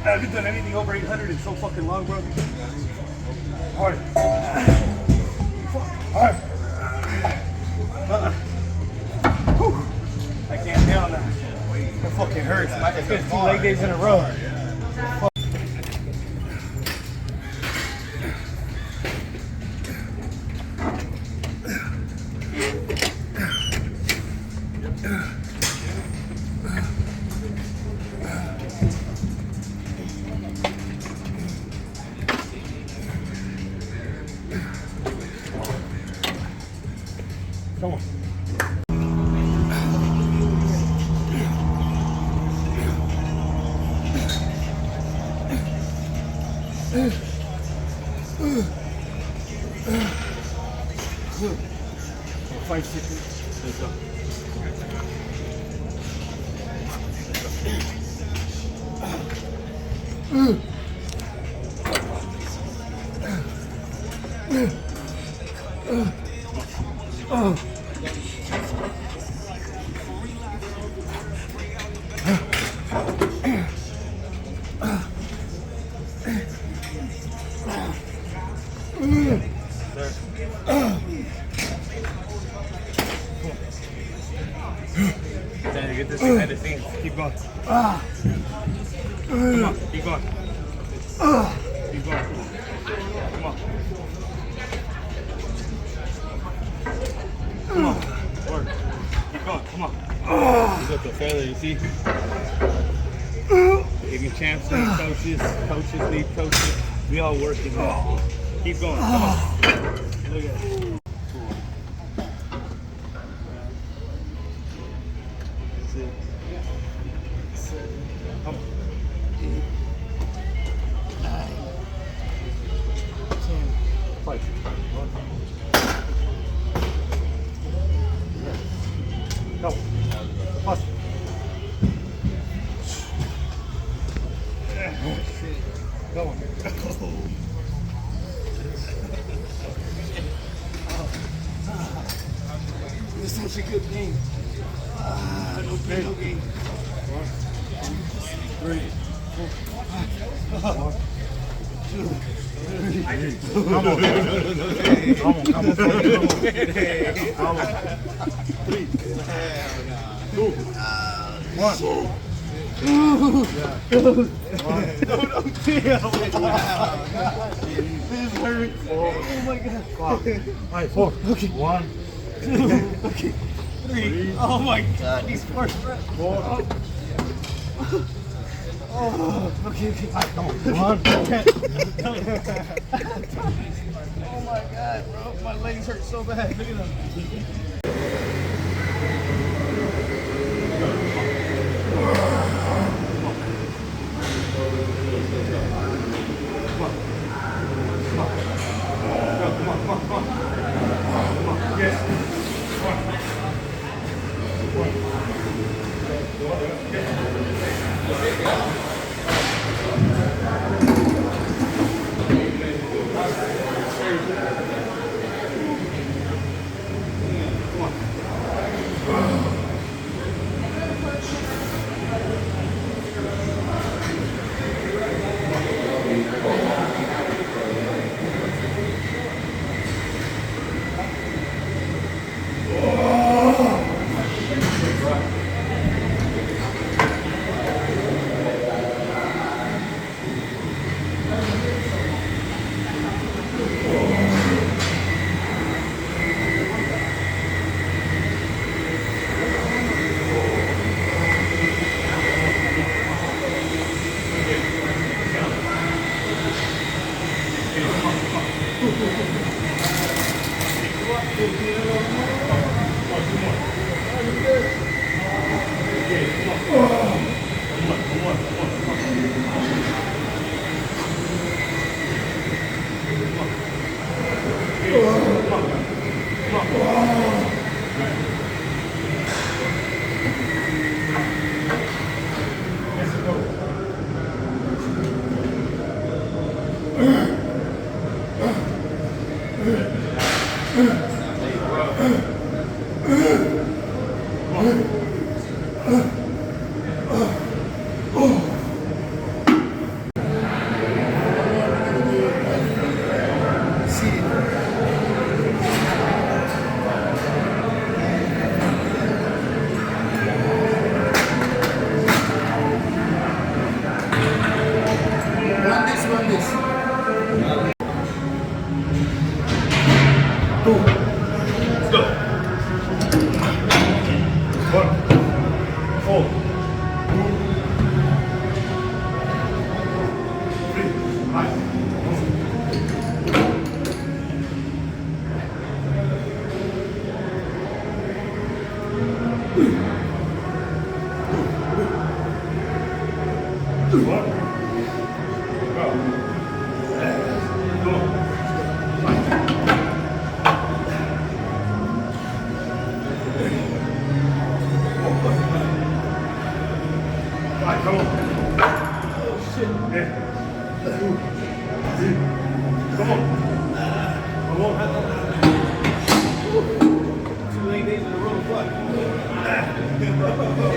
Have you done anything over 800 in so fucking long, bro? Hard. Hard. I can't down that. That fucking hurts. It's been 2 leg days in a row. Come on. Five seconds. Let's go. Trying to get this behind the scenes. Keep going. Come on, keep going. Keep going. Come on. Come on. Work. Keep going. Come on. You got the feather, you see? Even champs, lead coaches, coaches, lead coaches. We all working here. Keep going. Come on. Look at it. Come on. 8, 9, 10. Fight. Go. Plus. Go on. This is such a good game. No pain, no gain. 1, 2, 3, 4, 5. 1, 2, 3. Come on. Come on. 3, 2, 1. This hurts. Oh my god. 5, 4. Okay. 1, 2. Okay. 3. Oh my god. These 4 reps. 4. Oh. Okay. Come on. 1. Oh my god, bro. My legs hurt so bad. Look at them. Come on. on this. 2. Let's go. 1, 4, 2, 3, 5. Come on. Oh, shit. Yeah. 2, 3. Come on. Come on. 2 late days in a row. Fuck.